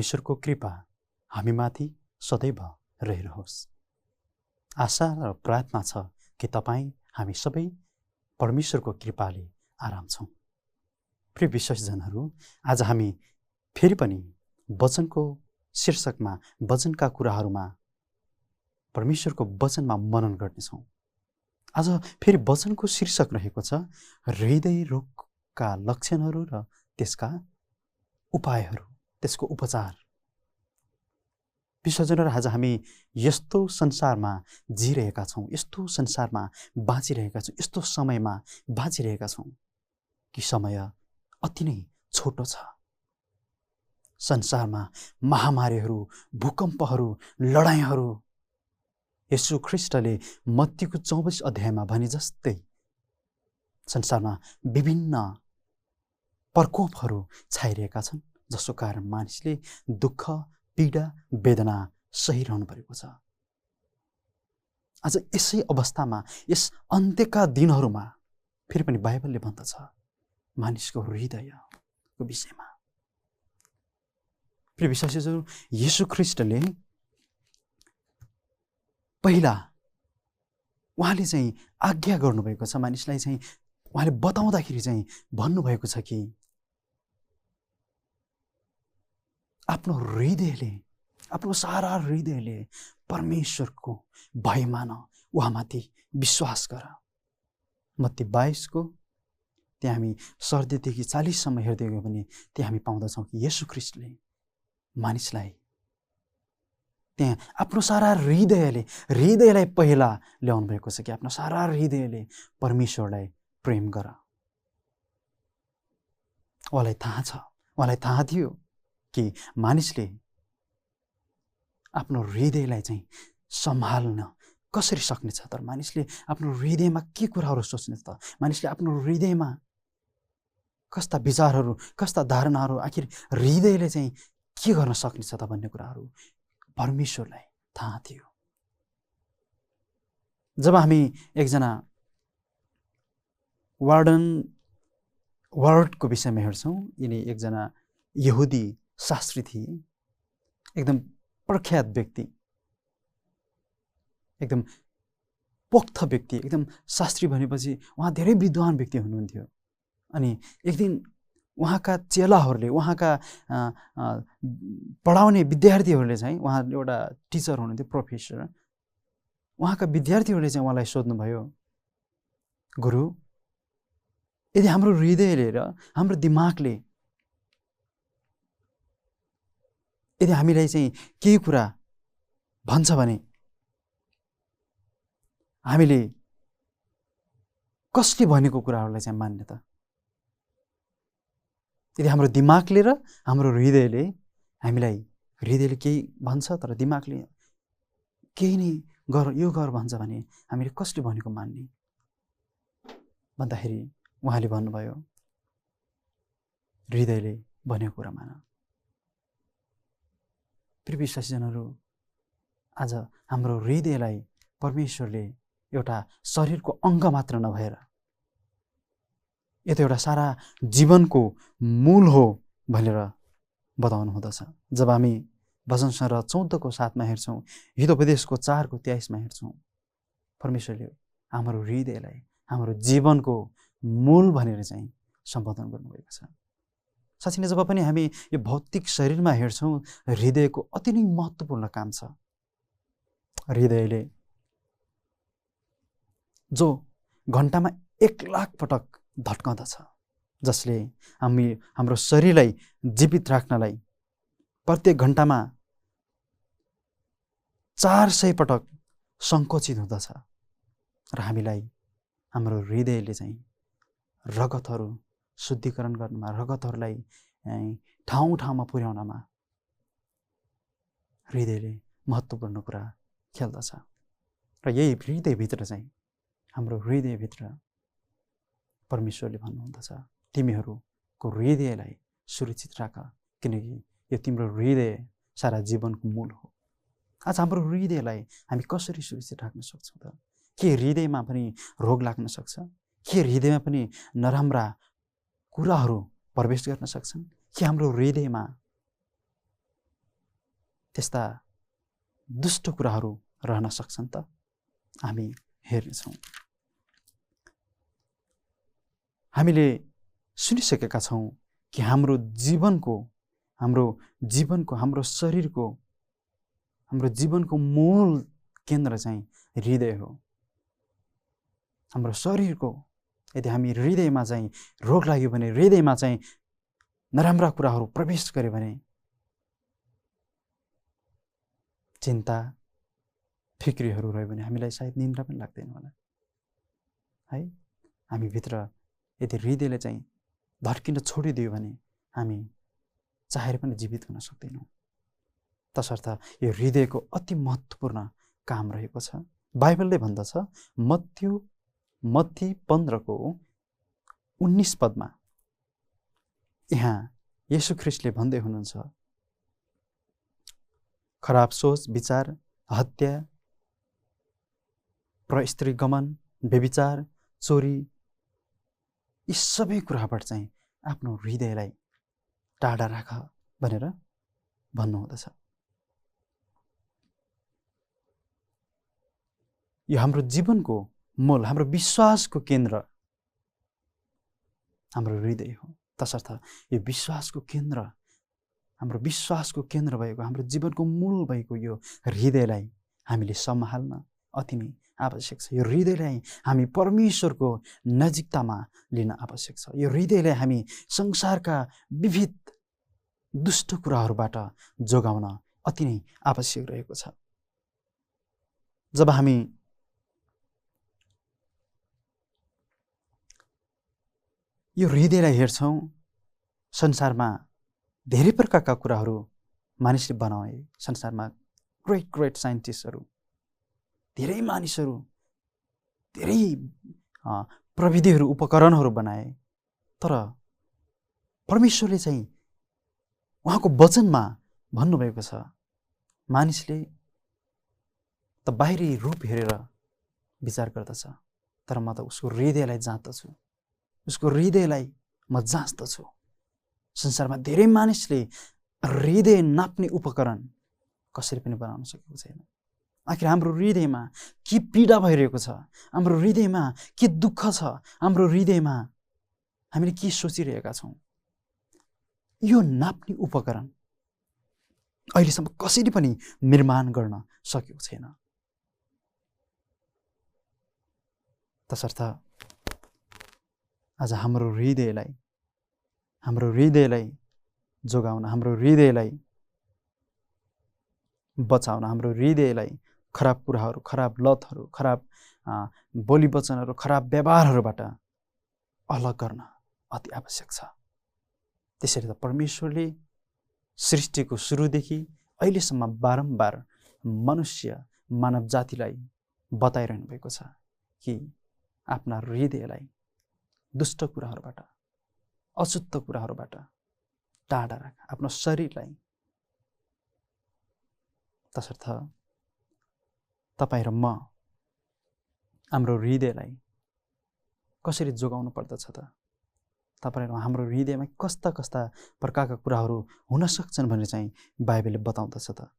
परमेश्वरको कृपा हामीमाथि सदैव रहिरहोस्। आशा र प्रार्थना छ कि तपाईँ हामी सबै परमेश्वरको कृपाले आराम छौँ। प्रिय विश्वासीजनहरू, आज हामी फेरि पनि वचनको शीर्षकमा, वचनका कुराहरूमा, परमेश्वरको वचनमा मनन गर्नेछौँ। आज फेरि वचनको शीर्षक रहेको छ हृदय रोगका लक्षणहरू र त्यसका उपायहरू, त्यसको उपचार। विश्वासीजनहरू, आज हामी यस्तो संसारमा जिरहेका छौँ, यस्तो संसारमा बाँचिरहेका छौँ, यस्तो समयमा बाँचिरहेका छौँ कि समय अति नै छोटो छ। संसारमा महामारीहरू, भूकम्पहरू, लडाइँहरू, येशू ख्रीष्टले मत्तीको 24 अध्यायमा भने जस्तै संसारमा विभिन्न प्रकोपहरू छाइरहेका छन्, जसको कारण मानिसले दुःख, पीडा, वेदना सहिरहनु परेको छ। आज यसै अवस्थामा, यस अन्त्यका दिनहरूमा फेरि पनि बाइबलले भन्दछ मानिसको हृदयको विषयमा। प्रिय विश्वासीहरू, येशू ख्रीष्टले पहिला उहाँले चाहिँ आज्ञा गर्नुभएको छ, मानिसलाई चाहिँ उहाँले बताउँदाखेरि चाहिँ भन्नुभएको छ कि आफ्नो हृदयले, आफ्नो सारा हृदयले परमेश्वरको भय मान, उहाँमाथि विश्वास गर। मत्ती 22 त्यहाँ हामी 30देखि 40सम्म हेर्दै गयो भने त्यहाँ हामी पाउँदछौँ कि येशू ख्रीष्टले मानिसलाई त्यहाँ आफ्नो सारा हृदयलाई पहिला ल्याउनु भएको छ कि आफ्नो सारा हृदयले परमेश्वरलाई प्रेम गर। उहाँलाई थाहा छ, उहाँलाई थाहा थियो कि मानिसले आफ्नो हृदयलाई चाहिँ सम्हाल्न कसरी सक्नेछ। तर मानिसले आफ्नो हृदयमा के कुराहरू सोच्नेछ त, मानिसले आफ्नो हृदयमा कस्ता विचारहरू, कस्ता धारणाहरू, आखिर हृदयले चाहिँ के गर्न सक्नेछ त भन्ने कुराहरू परमेश्वरलाई थाहा थियो। जब हामी एकजना वार्डको विषयमा हेर्छौँ, यिनी एकजना यहुदी शास्त्री थिए, एकदम प्रख्यात व्यक्ति, एकदम पोख्त व्यक्ति, एकदम शास्त्री भनेपछि उहाँ धेरै विद्वान व्यक्ति हुनुहुन्थ्यो। अनि एक दिन उहाँका चेलाहरूले, उहाँका पढाउने विद्यार्थीहरूले चाहिँ, उहाँ एउटा टिचर हुनुहुन्थ्यो, प्रोफेसर, उहाँका विद्यार्थीहरूले चाहिँ उहाँलाई सोध्नुभयो, गुरु, यदि हाम्रो हृदयले र हाम्रो दिमागले यदि हामीलाई चाहिँ केही कुरा भन्छ भने हामीले कसले भनेको कुराहरूलाई चाहिँ मान्ने त? यदि हाम्रो दिमागले र हाम्रो हृदयले हामीलाई, हृदयले केही भन्छ तर दिमागले केही नै गर, यो गर भन्छ भने हामीले कसले भनेको मान्ने भन्दाखेरि उहाँले भन्नुभयो, हृदयले भनेको कुरा मान। प्रिय विश्वासीजनहरू, आज हाम्रो हृदयलाई परमेश्वरले एउटा शरीरको अङ्ग मात्र नभएर यो त एउटा सारा जीवनको मूल हो भनेर बताउनु हुँदछ। जब हामी भजन संग्रह 14:7 हेर्छौँ, हितोपदेशको 4:23 हेर्छौँ, परमेश्वरले हाम्रो हृदयलाई हाम्रो जीवनको मूल भनेर चाहिँ सम्बोधन गर्नुभएको छ। साँच्चै नै जब पनि हामी यो भौतिक शरीरमा हेर्छौँ, हृदयको अति नै महत्त्वपूर्ण काम छ। हृदयले जो घन्टामा 1,00,000 पटक धड्कँदछ, जसले हाम्रो शरीरलाई जीवित राख्नलाई प्रत्येक घन्टामा 400 पटक सङ्कोचित हुँदछ, र हामीलाई हाम्रो हृदयले चाहिँ रगतहरू शुद्धिकरण गर्नमा, रगतहरूलाई ठाउँ ठाउँमा पुर्याउनमा हृदयले महत्त्वपूर्ण कुरा खेल्दछ। र यही हृदयभित्र चाहिँ, हाम्रो हृदयभित्र परमेश्वरले भन्नुहुँदछ, तिमीहरूको हृदयलाई सुरक्षित राख, किनकि यो तिम्रो हृदय सारा जीवनको मूल हो। आज हाम्रो हृदयलाई हामी कसरी सुरक्षित राख्न सक्छौँ त? के हृदयमा पनि रोग लाग्न सक्छ? के हृदयमा पनि नराम्रा कुराहरू प्रवेश गर्न सक्छन्? के हाम्रो हृदयमा त्यस्ता दुष्ट कुराहरू रहन सक्छन् त? हामी हेर्नेछौँ। हामीले सुनिसकेका छौँ कि हाम्रो जीवनको शरीरको मूल केन्द्र चाहिँ हृदय हो। हाम्रो शरीरको यदि हामी हृदयमा चाहिँ रोग लाग्यो भने, हृदयमा चाहिँ नराम्रा कुराहरू प्रवेश गर्यो भने, चिन्ता फिक्रीहरू रह्यो भने हामीलाई सायद निन्द्रा पनि लाग्दैन होला है। हामी भित्र यदि हृदयले चाहिँ धड्किन छोडिदियो भने हामी चाहेर पनि जीवित हुन सक्दैनौँ। तसर्थ यो हृदयको अति महत्त्वपूर्ण काम रहेको छ। बाइबलले भन्दछ मत्ती 15:19 पदमा यहाँ येशू ख्रीष्टले भन्दै हुनुहुन्छ, खराब सोच, विचार, हत्या, परस्त्री गमन, व्यभिचार, चोरी, यी सबै कुराबाट चाहिँ आफ्नो हृदयलाई टाढा राख भनेर भन्नुहुँदछ। यो हाम्रो जीवनको मूल, हाम्रो विश्वासको केन्द्र हाम्रो हृदय हो। तसर्थ यो हाम्रो विश्वासको केन्द्र भएको, हाम्रो जीवनको मूल भएको यो हृदयलाई हामीले सम्हाल्न अति नै आवश्यक छ। यो हृदयलाई हामी परमेश्वरको नजिकतामा लिन आवश्यक छ। यो हृदयलाई हामी संसारका विविध दुष्ट कुराहरूबाट जोगाउन अति नै आवश्यक रहेको छ। जब हामी यो हृदयलाई हेर्छौँ, संसारमा धेरै प्रकारका कुराहरू मानिसले बनाए। संसारमा ग्रेट साइन्टिस्टहरू, धेरै मानिसहरू, धेरै प्रविधिहरू, उपकरणहरू बनाए। तर परमेश्वरले चाहिँ उहाँको वचनमा भन्नुभएको छ, मानिसले त बाहिरी रूप हेरेर विचार गर्दछ, तर म त उसको हृदयलाई जाँच्दछु, उसको हृदयलाई म जाँच्दछु। संसारमा धेरै मानिसले हृदय नाप्ने उपकरण कसरी पनि बनाउन सकेको छैन। आखिर हाम्रो हृदयमा के पीडा भइरहेको छ, हाम्रो हृदयमा के दुःख छ, हाम्रो हृदयमा हामीले के सोचिरहेका छौँ, यो नाप्ने उपकरण अहिलेसम्म कसरी पनि निर्माण गर्न सकेको छैन। तसर्थ आज हाम्रो हृदयलाई जोगाउन, हाम्रो हृदयलाई बचाउन, हाम्रो हृदयलाई खराब कुराहरू, खराब लतहरू, खराब बोली वचनहरू, खराब व्यवहारहरूबाट अलग गर्न अति आवश्यक छ। त्यसरी त परमेश्वरले सृष्टिको सुरुदेखि अहिलेसम्म बारम्बार मानव जातिलाई बताइरहनु भएको छ कि आफ्ना हृदयलाई दुष्ट कुराहरूबाट, अशुद्ध कुराहरूबाट टाढा राख, आफ्नो शरीरलाई। तसर्थ तपाईँ र म हाम्रो हृदयलाई कसरी जोगाउनु पर्दछ त? तपाईँ र हाम्रो हृदयमा कस्ता प्रकारका कुराहरू हुन सक्छन् भनेर चाहिँ बाइबलले बताउँदछ त?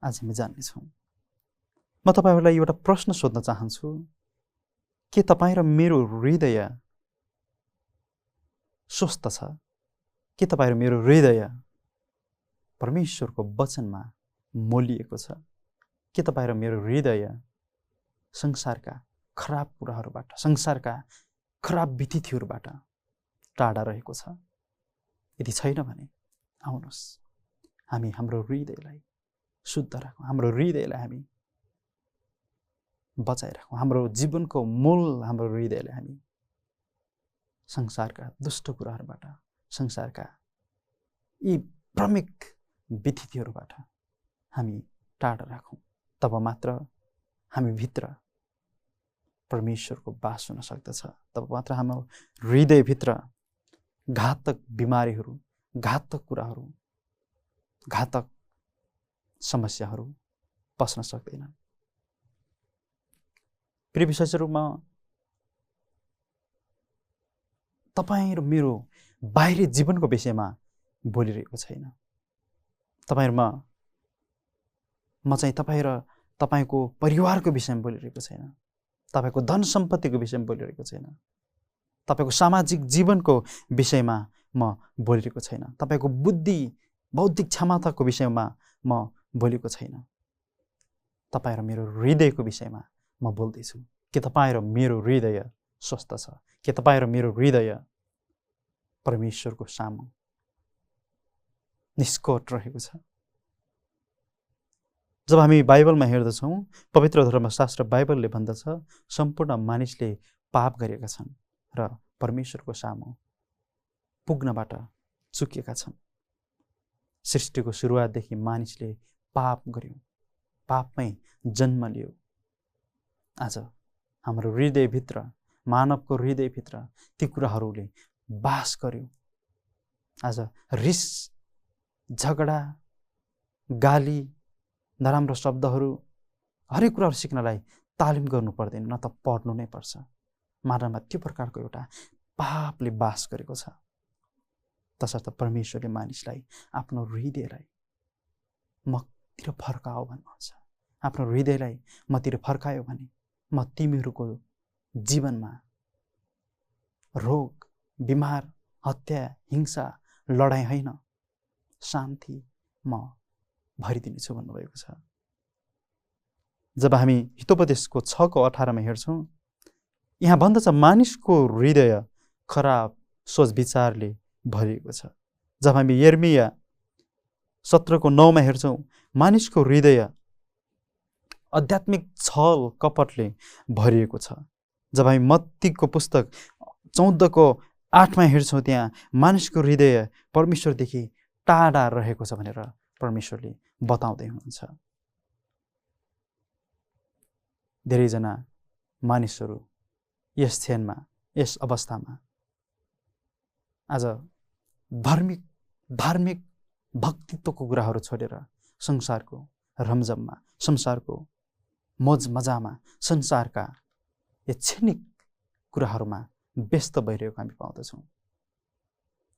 आज हामी जान्नेछौँ। म तपाईँहरूलाई एउटा प्रश्न सोध्न चाहन्छु, के तपाईँ र मेरो हृदय स्वस्थ छ? के तपाईँ र मेरो हृदय परमेश्वरको वचनमा मोलिएको छ? के तपाईँ र मेरो हृदय संसारका खराब कुराहरूबाट, संसारका खराब विधिहरूबाट टाढा रहेको छ? यदि छैन भने आउनुहोस्, हामी हाम्रो हृदयलाई शुद्ध राखौँ, हाम्रो हृदयलाई हामी बचाइराखौँ। हाम्रो जीवनको मूल हाम्रो हृदयलाई हामी संसारका दुष्ट कुराहरूबाट, संसारका यी भ्रमिक विधिहरूबाट हामी टाढा राखौँ। तब मात्र हामी भित्र परमेश्वरको बास हुन सक्दछ। तब मात्र हाम्रो हृदयभित्र घातक बिमारीहरू, घातक कुराहरू, घातक समस्याहरू पस्न सक्दैनन्। प्रिय विश्वासीहरूमा तपाईँ र मेरो बाहिरी जीवनको विषयमा बोलिरहेको छैन। तपाईँ र म म चाहिँ तपाईँ र तपाईँको परिवारको विषयमा बोलिरहेको छैन, तपाईँको धन सम्पत्तिको विषयमा बोलिरहेको छैन, तपाईँको सामाजिक जीवनको विषयमा म बोलिरहेको छैन, तपाईँको बुद्धि बौद्धिक क्षमताको विषयमा म बोलेको छैन, तपाईँ र मेरो हृदयको विषयमा म बोल्दैछु। के तपाईँ र मेरो हृदय स्वस्थ छ? के तपाईँ र मेरो हृदय परमेश्वरको सामु निष्कट रहेको छ? जब हामी बाइबलमा हेर्दछौँ, पवित्र धर्मशास्त्र बाइबलले भन्दछ सम्पूर्ण मानिसले पाप गरेका छन् र परमेश्वरको सामु पुग्नबाट चुकेका छन्। सृष्टिको सुरुवातदेखि मानिसले पाप गर्यो, पापमै जन्म लियो। आज हाम्रो हृदयभित्र, मानवको हृदयभित्र ती कुराहरूले बास गर्यो। आज रिस, झगडा, गाली, नराम्रो शब्दहरू, हरेक कुराहरू सिक्नलाई तालिम गर्नु पर्दैन, न त पढ्नु नै पर्छ। मानवमा त्यो प्रकारको एउटा पापले बास गरेको छ। तसर्थ परमेश्वरले मानिसलाई आफ्नो हृदयलाई मतिर फर्काओ भन्नुहुन्छ। आफ्नो हृदयलाई मतिर फर्कायो भने म तिमीहरूको जीवनमा रोग, बिमार, हत्या, हिंसा, लडाइँ होइन, शान्ति म भरिदिनेछु भन्नुभएको छ। जब हामी हितोपदेशको 6:18 हेर्छौँ, यहाँ भन्दछ मानिसको हृदय खराब सोच विचारले भरिएको छ। जब हामी यर्मिया 17:9 हेर्छौँ, मानिसको हृदय आध्यात्मिक छल कपटले भरिएको छ। जब हामी मत्तीको पुस्तक 14:8 हेर्छौँ, त्यहाँ मानिसको हृदय परमेश्वरदेखि टाढा रहेको छ भनेर परमेश्वरले बताउँदै हुनुहुन्छ। धेरैजना मानिसहरू यस क्षणमा, यस अवस्थामा आज धार्मिक भक्तित्वको कुराहरू छोडेर संसारको रमझममा, संसारको मोज मजामा, संसारका यी क्षणिक कुराहरूमा व्यस्त भइरहेको हामी पाउँदछौँ।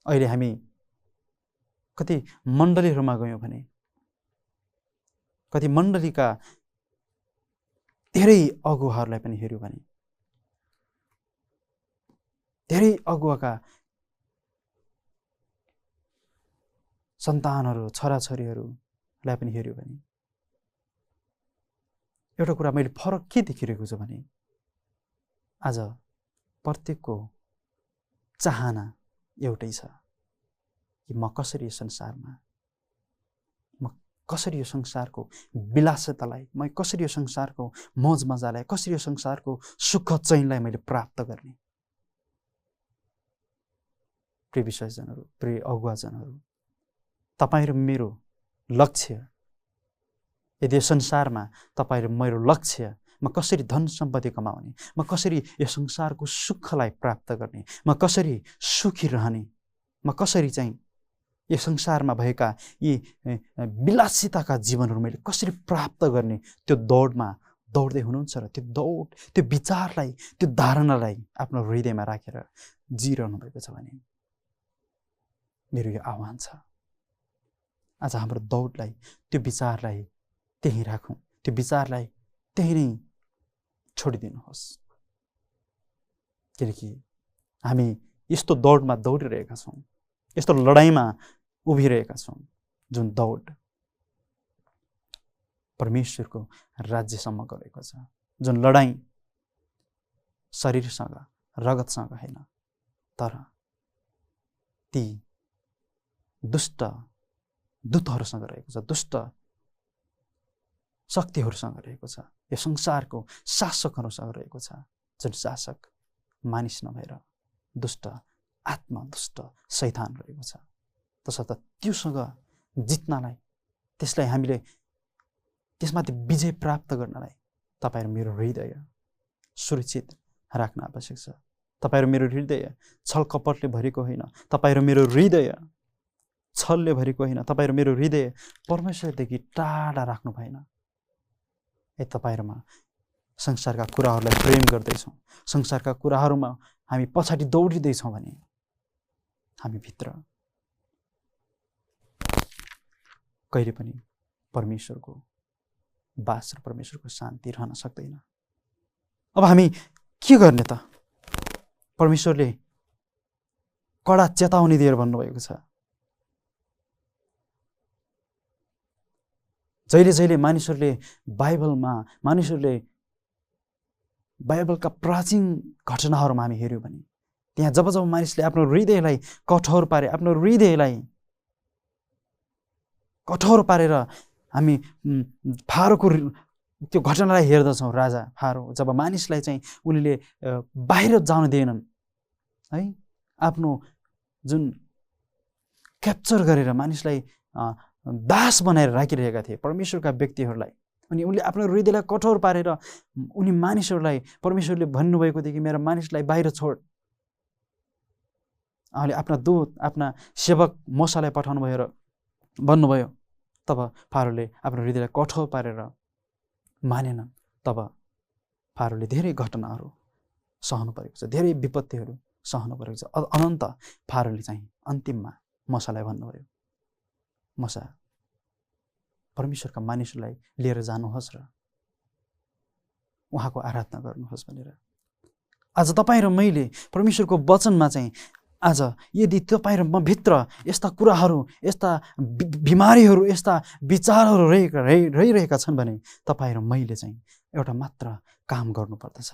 अहिले हामी कति मण्डलीहरूमा गयौँ भने कति मण्डलीका धेरै अगुवाहरूलाई पनि हेऱ्यौँ भने, धेरै अगुवाका सन्तानहरू, छोराछोरीहरूलाई पनि हेऱ्यौँ भने एउटा कुरा मैले फरक के देखिरहेको छु भने आज प्रत्येकको चाहना एउटै छ कि म कसरी यो संसारमा, म कसरी यो संसारको विलासितालाई, म कसरी यो संसारको मोज मजालाई, कसरी यो संसारको सुख चैनलाई मैले प्राप्त गर्ने। प्रिय विश्वासजनहरू, प्रिय अगुवाजनहरू, तपाईँ र मेरो लक्ष्य, यदि यो संसारमा तपाईँ र मेरो लक्ष्य म कसरी धन सम्पत्ति कमाउने, म कसरी यो संसारको सुखलाई प्राप्त गर्ने, म कसरी सुखी रहने, म कसरी चाहिँ यो संसारमा भएका यी विलासिताका जीवनहरू मैले कसरी प्राप्त गर्ने, त्यो दौडमा दौड्दै हुनुहुन्छ र त्यो दौड, त्यो विचारलाई, त्यो धारणालाई आफ्नो हृदयमा राखेर जिरहनु भएको छ भने मेरो यो आह्वान छ, आज हाम्रो दौडलाई, त्यो विचारलाई त्यहीँ राखौँ, त्यो विचारलाई त्यहीँ नै छोडिदिनुहोस्। किनकि हामी यस्तो दौडमा दौडिरहेका छौँ, यस्तो लडाइँमा उभिरहेका छौँ जुन दौड परमेश्वरको राज्यसम्म गएको छ, जुन लडाइँ शरीरसँग, रगतसँग होइन, तर ती दुष्ट दूतहरूसँग रहेको छ, दुष्ट शक्तिहरूसँग रहेको छ, यो संसारको शासकहरूसँग रहेको छ, जुन शासक मानिस नभएर दुष्ट आत्मा, दुष्ट शैतान रहेको छ। तसर्थ त्योसँग जित्नलाई, त्यसलाई हामीले त्यसमाथि विजय प्राप्त गर्नलाई तपाईँ र मेरो हृदय सुरक्षित राख्न आवश्यक छ। तपाईँ र मेरो हृदय छल कपटले भरेको होइन, तपाईँ र मेरो हृदय छलले भरेको होइन, तपाईँ र मेरो हृदय परमेश्वरदेखि टाढा राख्नु भएन। ए तपाईँ र म संसारका कुराहरूलाई प्रेम गर्दैछौँ, संसारका कुराहरूमा हामी पछाडि दौडिँदैछौँ भने हामी भित्र कहिले पनि परमेश्वरको बास र परमेश्वरको शान्ति रहन सक्दैन। अब हामी के गर्ने त? परमेश्वरले कडा चेतावनी दिएर भन्नुभएको छ, जहिले जहिले मानिसहरूले बाइबलका प्राचीन घटनाहरूमा हामी हेऱ्यौँ भने त्यहाँ जब मानिसले आफ्नो हृदयलाई कठोर पारेर हामी फारोको त्यो घटनालाई हेर्दछौँ। राजा फारो जब मानिसलाई चाहिँ उनीले बाहिर जान दिएनन् है, आफ्नो जुन क्याप्चर गरेर मानिसलाई दास बनाएर राखिरहेका थिए परमेश्वरका व्यक्तिहरूलाई, अनि उनले आफ्नो हृदयलाई कठोर पारेर उनी मानिसहरूलाई परमेश्वरले भन्नुभएको थियो कि मेरा मानिसलाई बाहिर छोड। उहाँले आफ्ना दूत आफ्ना सेवक मूसालाई पठाउनु भयो र भन्नुभयो। तब फारोले आफ्नो हृदयलाई कठोर पारेर मानेनन्। तब फारोले धेरै घटनाहरू सहनु परेको छ, धेरै विपत्तिहरू सहनु परेको छ। अनन्त फारोले चाहिँ अन्तिममा मूसालाई भन्नुभयो, मूसा परमेश्वरका मानिसहरूलाई लिएर जानुहोस् र उहाँको आराधना गर्नुहोस् भनेर। आज तपाईँ र मैले परमेश्वरको वचनमा चाहिँ आज यदि तपाईँ र म भित्र यस्ता कुराहरू, यस्ता बिमारीहरू, यस्ता विचारहरू रहिरहेका छन् भने तपाईँ र मैले चाहिँ एउटा मात्र काम गर्नुपर्दछ,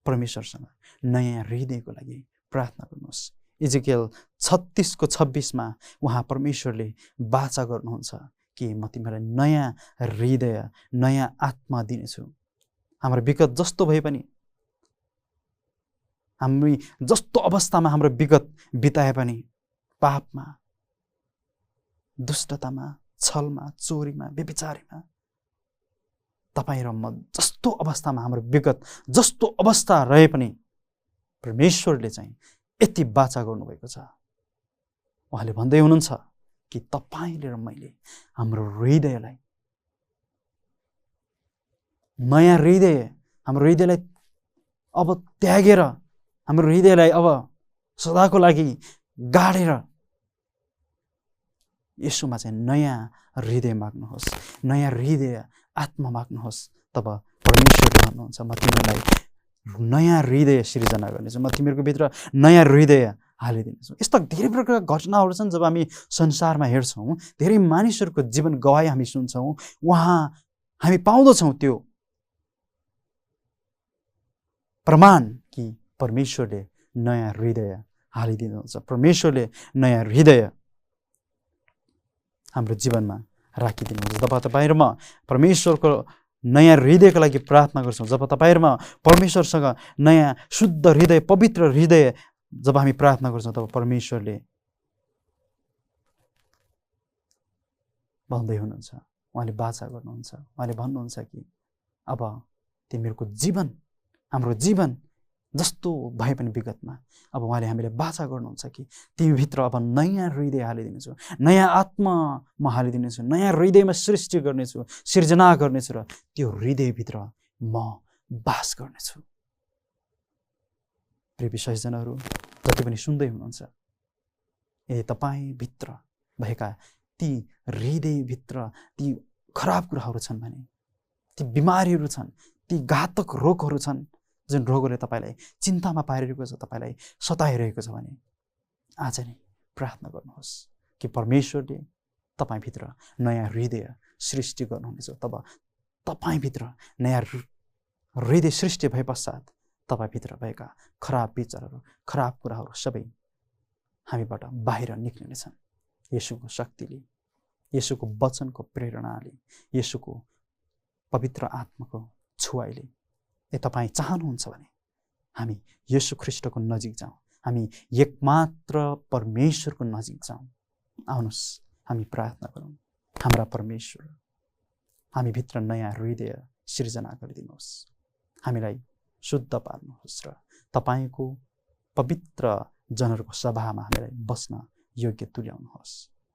परमेश्वरसँग नयाँ हृदयको लागि प्रार्थना गर्नुहोस्। इजेकियल 36:26 उहाँ परमेश्वरले वाचा गर्नुहुन्छ कि म तिमीलाई नयाँ हृदय, नयाँ आत्मा दिनेछु। हाम्रो विगत जस्तो भए पनि, हामी जस्तो अवस्थामा हाम्रो विगत बिताए पनि, पापमा, दुष्टतामा, छलमा, चोरीमा, व्यभिचारीमा, तपाईँ र म जस्तो अवस्थामा, हाम्रो विगत जस्तो अवस्था रहे पनि परमेश्वरले चाहिँ यति वाचा गर्नुभएको छ। उहाँले भन्दै हुनुहुन्छ कि तपाईँले र मैले हाम्रो हृदयलाई, नयाँ हृदय, हाम्रो हृदयलाई अब त्यागेर, हाम्रो हृदयलाई अब सदाको लागि गाडेर यसोमा चाहिँ नयाँ हृदय माग्नुहोस्, नयाँ हृदय आत्मा माग्नुहोस्। तब परमेश्वरले भन्नुहुन्छ म तिमीलाई नयाँ हृदय सिर्जना गर्नेछु, म तिमीहरूको भित्र नयाँ हृदय हालिदिनेछु। यस्ता धेरै प्रकारका घटनाहरू छन् जब हामी संसारमा हेर्छौँ, धेरै मानिसहरूको जीवन गवाई हामी सुन्छौँ, उहाँ हामी पाउँदछौँ त्यो प्रमाण कि परमेश्वरले नयाँ हृदय हालिदिनुहुन्छ, परमेश्वरले नयाँ हृदय हाम्रो जीवनमा राखिदिनुहुन्छ। जब तपाईँ र म परमेश्वरको नयाँ हृदयको लागि प्रार्थना गर्छौँ, जब तपाईँ र म परमेश्वरसँग नयाँ शुद्ध हृदय, पवित्र हृदय जब हामी प्रार्थना गर्छौँ, तब परमेश्वरले भन्दै हुनुहुन्छ, उहाँले वाचा गर्नुहुन्छ, उहाँले भन्नुहुन्छ कि अब तिमीहरूको जीवन, हाम्रो जीवन जस्तो भए पनि विगतमा, अब उहाँले हामीलाई वाचा गर्नुहुन्छ कि तिमीभित्र अब नयाँ हृदय हालिदिनेछु, नयाँ आत्मा म हालिदिनेछु, नयाँ हृदयमा सृष्टि गर्नेछु, सिर्जना गर्नेछु र त्यो हृदयभित्र म वास गर्नेछु। प्रिय विश्वासीजनहरू, जति पनि सुन्दै हुनुहुन्छ, यदि तपाईँभित्र भएका ती हृदयभित्र ती खराब कुराहरू छन् भने, ती बिमारीहरू छन्, ती घातक रोगहरू छन्, जुन रोगले तपाईँलाई चिन्तामा पारिरहेको छ, तपाईँलाई सताइरहेको छ भने आज नै प्रार्थना गर्नुहोस् कि परमेश्वरले तपाईँभित्र नयाँ हृदय सृष्टि गर्नुहुनेछ। तब तपाईँभित्र नयाँ हृदय सृष्टि भए पश्चात तपाईँभित्र भएका खराब विचारहरू, खराब कुराहरू सबै हामीबाट बाहिर निक्लिनेछन्। येशूको शक्तिले, येशूको वचनको प्रेरणाले, येशूको पवित्र आत्माको छुवाइले तपाईँ चाहनुहुन्छ भने हामी येशू ख्रीष्टको नजिक जाउँ, हामी एकमात्र परमेश्वरको नजिक जाउँ। आउनुहोस् हामी प्रार्थना गरौँ। हाम्रा परमेश्वर, हामीभित्र नयाँ हृदय सिर्जना गरिदिनुहोस्, हामीलाई शुद्ध पार्नुहोस् र तपाईँको पवित्र जनहरूको सभामा हामीलाई बस्न योग्य तुल्याउनुहोस्।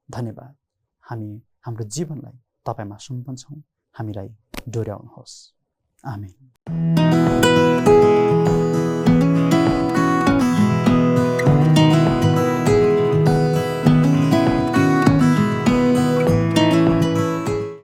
धन्यवाद। हामी हाम्रो जीवनलाई तपाईँमा सुम्पन्छौँ, हामीलाई डोर्याउनुहोस्। आमेन।